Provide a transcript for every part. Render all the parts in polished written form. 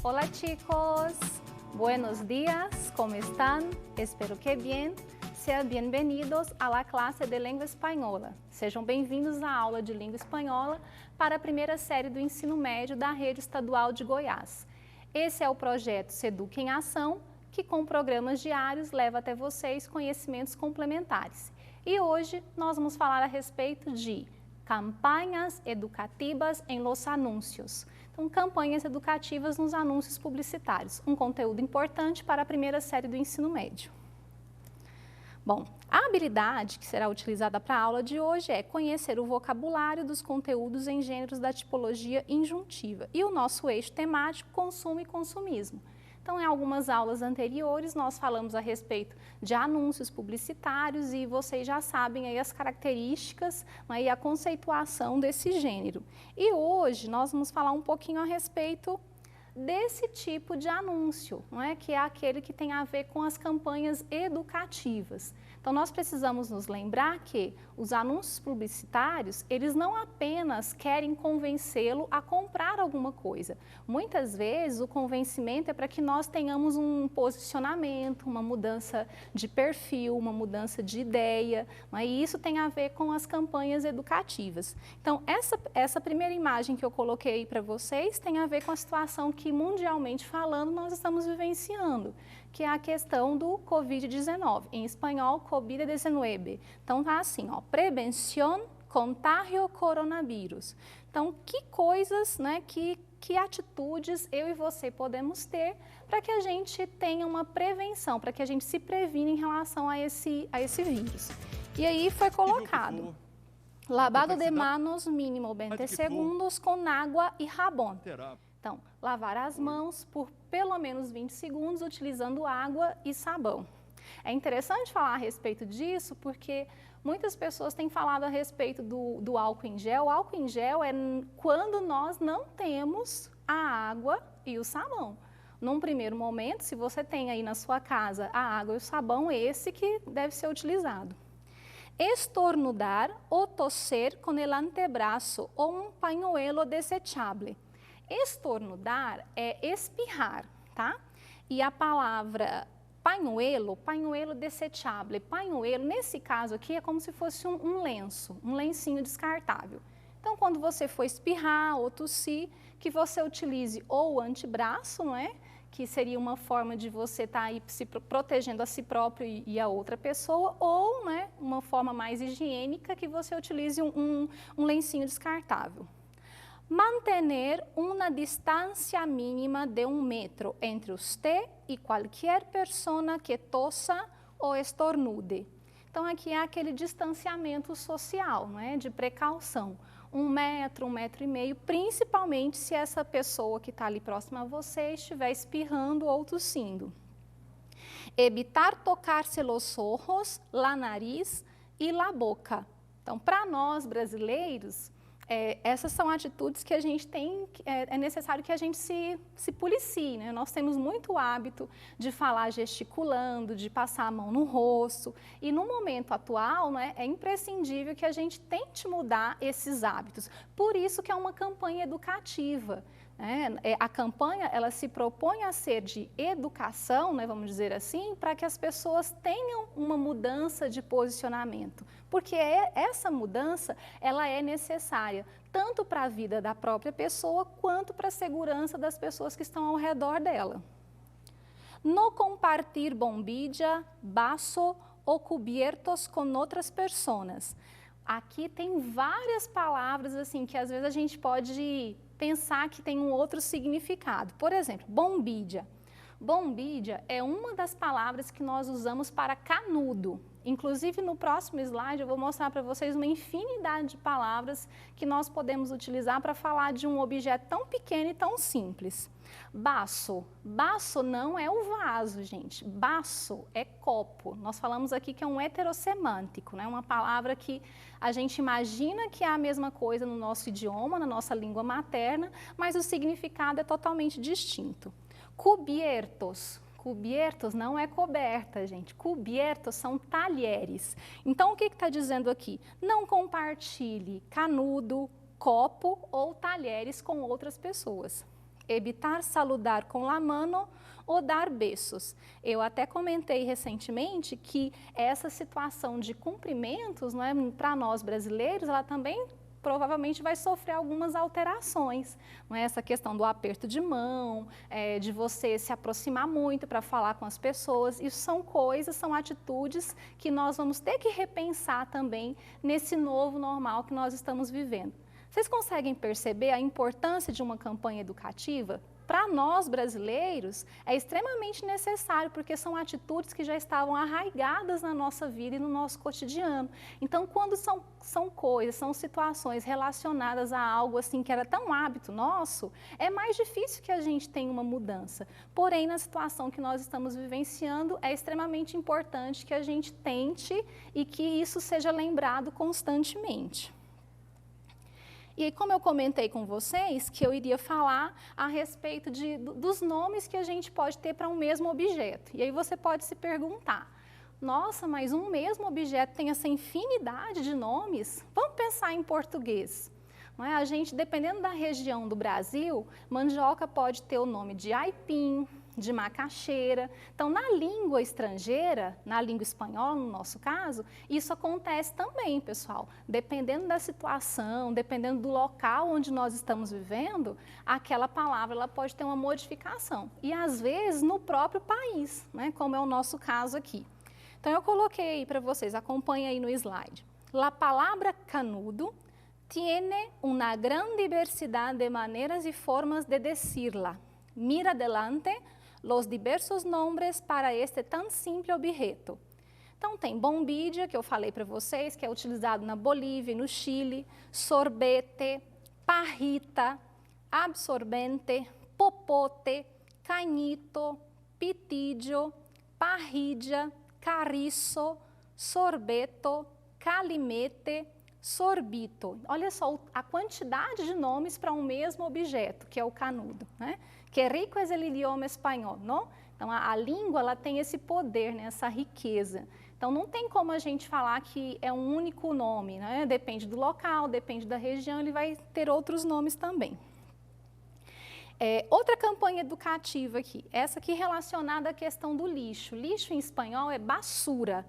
Hola chicos, buenos días, ¿cómo están? Espero que bien. Sejam bem-vindos à classe de língua espanhola. Sejam bem-vindos à aula de língua espanhola para a primeira série do ensino médio da Rede Estadual de Goiás. Esse é o projeto Seduc em Ação, que com programas diários leva até vocês conhecimentos complementares. E hoje nós vamos falar a respeito de campanhas educativas em los anúncios. Então, campanhas educativas nos anúncios publicitários, um conteúdo importante para a primeira série do ensino médio. Bom, a habilidade que será utilizada para a aula de hoje é conhecer o vocabulário dos conteúdos em gêneros da tipologia injuntiva e o nosso eixo temático consumo e consumismo. Então, em algumas aulas anteriores, nós falamos a respeito de anúncios publicitários e vocês já sabem aí as características, né, e a conceituação desse gênero. E hoje nós vamos falar um pouquinho a respeito desse tipo de anúncio, não é? Que é aquele que tem a ver com as campanhas educativas. Então, nós precisamos nos lembrar que os anúncios publicitários, eles não apenas querem convencê-lo a comprar alguma coisa. Muitas vezes, o convencimento é para que nós tenhamos um posicionamento, uma mudança de perfil, uma mudança de ideia, né? E isso tem a ver com as campanhas educativas. Então, essa primeira imagem que eu coloquei para vocês tem a ver com a situação que, mundialmente falando, nós estamos vivenciando, que é a questão do Covid-19, em espanhol, Covid-19. Então, tá assim, ó, prevenção, contágio, coronavírus. Então, que coisas, né, que atitudes eu e você podemos ter para que a gente tenha uma prevenção, para que a gente se previna em relação a esse vírus. E aí foi colocado, lavado de manos mínimo 20 segundos com água e jabón. Então, lavar as mãos por pelo menos 20 segundos utilizando água e sabão. É interessante falar a respeito disso porque muitas pessoas têm falado a respeito do álcool em gel. O álcool em gel é quando nós não temos a água e o sabão. Num primeiro momento, se você tem aí na sua casa a água e o sabão, esse que deve ser utilizado. Estornudar ou toser com el antebraço ou um pañuelo desechable. Estornudar é espirrar, tá? E a palavra pañuelo desechable, pañuelo, nesse caso aqui, é como se fosse um lenço, um lencinho descartável. Então, quando você for espirrar ou tossir, que você utilize ou o antebraço, não é? Que seria uma forma de você estar aí se protegendo a si próprio e a outra pessoa, ou, né, uma forma mais higiênica, que você utilize um lencinho descartável. Mantener uma distância mínima de 1 metro entre usted e qualquer pessoa que tossa ou estornude. Então, aqui é aquele distanciamento social, né, de precaução. 1 metro, 1,5 metros, principalmente se essa pessoa que está ali próxima a você estiver espirrando ou tossindo. Evitar tocar-se los ojos, la nariz e la boca. Então, para nós brasileiros, essas são atitudes que a gente tem, é necessário que a gente se policie, né? Nós temos muito hábito de falar gesticulando, de passar a mão no rosto, e no momento atual, né, é imprescindível que a gente tente mudar esses hábitos. Por isso que é uma campanha educativa. A campanha, ela se propõe a ser de educação, né, vamos dizer assim, para que as pessoas tenham uma mudança de posicionamento, porque essa mudança, ela é necessária, tanto para a vida da própria pessoa, quanto para a segurança das pessoas que estão ao redor dela. No compartir bombilla, vaso ou cubiertos com outras pessoas. Aqui tem várias palavras assim que às vezes a gente pode pensar que tem um outro significado. Por exemplo, bombilla. Bombilla é uma das palavras que nós usamos para canudo. Inclusive, no próximo slide, eu vou mostrar para vocês uma infinidade de palavras que nós podemos utilizar para falar de um objeto tão pequeno e tão simples. Baço. Baço não é o vaso, gente. Baço é copo. Nós falamos aqui que é um heterossemântico, né? Uma palavra que a gente imagina que é a mesma coisa no nosso idioma, na nossa língua materna, mas o significado é totalmente distinto. Cubiertos. Cubiertos não é coberta, gente. Cubiertos são talheres. Então, o que está dizendo aqui? Não compartilhe canudo, copo ou talheres com outras pessoas. evitar saludar com la mano ou dar beijos. Eu até comentei recentemente que essa situação de cumprimentos, não é, para nós brasileiros, ela também provavelmente vai sofrer algumas alterações. Não é? Essa questão do aperto de mão, de você se aproximar muito para falar com as pessoas, isso são coisas, são atitudes que nós vamos ter que repensar também nesse novo normal que nós estamos vivendo. Vocês conseguem perceber a importância de uma campanha educativa? Para nós brasileiros, é extremamente necessário, porque são atitudes que já estavam arraigadas na nossa vida e no nosso cotidiano. Então, quando são coisas, são situações relacionadas a algo assim que era tão hábito nosso, é mais difícil que a gente tenha uma mudança. Porém, na situação que nós estamos vivenciando, é extremamente importante que a gente tente e que isso seja lembrado constantemente. E aí, como eu comentei com vocês, que eu iria falar a respeito dos nomes que a gente pode ter para um mesmo objeto. E aí você pode se perguntar, nossa, mas um mesmo objeto tem essa infinidade de nomes? Vamos pensar em português. Não é? A gente, dependendo da região do Brasil, mandioca pode ter o nome de aipim, de macaxeira. Então, na língua estrangeira, na língua espanhola, no nosso caso, isso acontece também, pessoal. Dependendo da situação, dependendo do local onde nós estamos vivendo, aquela palavra ela pode ter uma modificação. E, às vezes, no próprio país, né, como é o nosso caso aqui. Então, eu coloquei aí para vocês, acompanhem aí no slide. La palavra canudo tiene una gran diversidad de maneras y formas de decirla. Mira adelante los diversos nombres para este tão simples objeto. Então, tem bombilha, que eu falei para vocês, que é utilizado na Bolívia e no Chile, sorbete, parrita, absorbente, popote, cañito, pitillo, parrilla, carriço, sorbeto, calimete, sorbito. Olha só a quantidade de nomes para um mesmo objeto, que é o canudo, né? Que rico é o idioma espanhol, não? Então, a língua ela tem esse poder, né? Essa riqueza. Então, não tem como a gente falar que é um único nome, né? Depende do local, depende da região, ele vai ter outros nomes também. Outra campanha educativa aqui, essa aqui relacionada à questão do lixo. Lixo em espanhol é basura.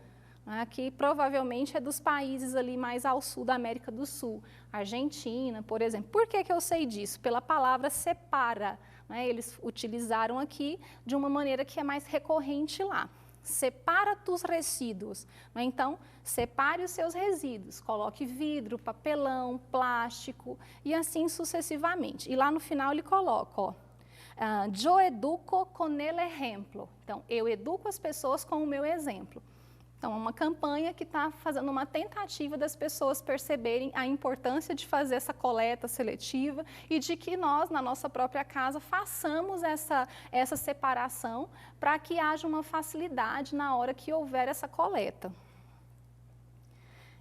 Que provavelmente é dos países ali mais ao sul da América do Sul, Argentina, por exemplo. Por que eu sei disso? Pela palavra separa, né? Eles utilizaram aqui de uma maneira que é mais recorrente lá. Separa tus resíduos, né? Então, separe os seus resíduos, coloque vidro, papelão, plástico e assim sucessivamente. E lá no final ele coloca, ó, yo educo con el ejemplo. Então, eu educo as pessoas com o meu exemplo. Então, é uma campanha que está fazendo uma tentativa das pessoas perceberem a importância de fazer essa coleta seletiva e de que nós, na nossa própria casa, façamos essa separação para que haja uma facilidade na hora que houver essa coleta.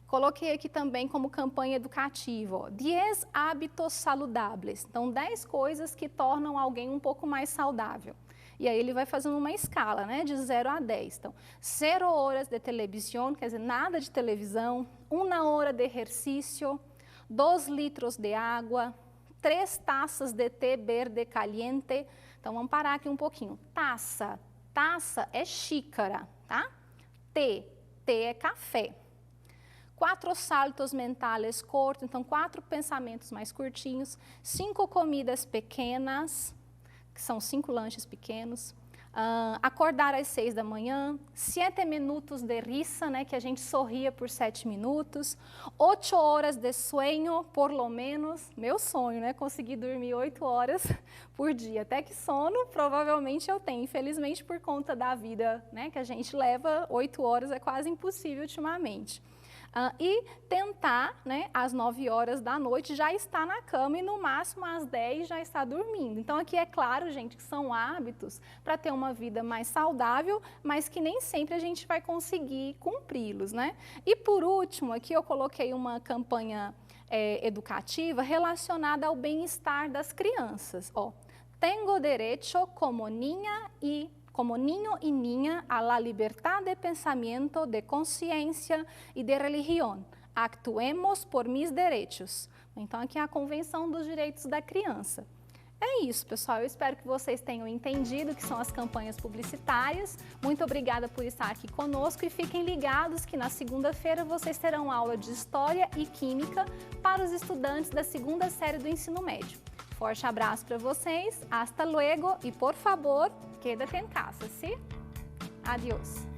Coloquei aqui também como campanha educativa, ó, 10 hábitos saludáveis. Então, 10 coisas que tornam alguém um pouco mais saudável. E aí ele vai fazendo uma escala, né, de 0 a 10. Então, 0 horas de televisão, quer dizer, nada de televisão, 1 hora de exercício, 2 litros de água, 3 taças de té verde caliente. Então, vamos parar aqui um pouquinho. Taça é xícara, tá? Té é café. 4 saltos mentais curtos, então 4 pensamentos mais curtinhos, 5 comidas pequenas, que são 5 lanches pequenos, acordar às 6 da manhã, 7 minutos de risa, né, que a gente sorria por 7 minutos, 8 horas de sonho, por lo menos, meu sonho, né, conseguir dormir 8 horas por dia, até que sono provavelmente eu tenho, infelizmente por conta da vida, né, que a gente leva, 8 horas é quase impossível ultimamente. E tentar, né, às 9 horas da noite, já estar na cama e no máximo às 10 já estar dormindo. Então aqui é claro, gente, que são hábitos para ter uma vida mais saudável, mas que nem sempre a gente vai conseguir cumpri-los, né? E por último, aqui eu coloquei uma campanha educativa relacionada ao bem-estar das crianças. Ó, tengo derecho como niña y como niño y niña a la libertad de pensamiento, de consciência e de religião. Actuemos por mis derechos. Então, aqui é a Convenção dos Direitos da Criança. É isso, pessoal. Eu espero que vocês tenham entendido o que são as campanhas publicitárias. Muito obrigada por estar aqui conosco e fiquem ligados que na segunda-feira vocês terão aula de História e Química para os estudantes da segunda série do ensino médio. Forte abraço para vocês, hasta luego e por favor, quédate en casa, ¿sí? Adiós.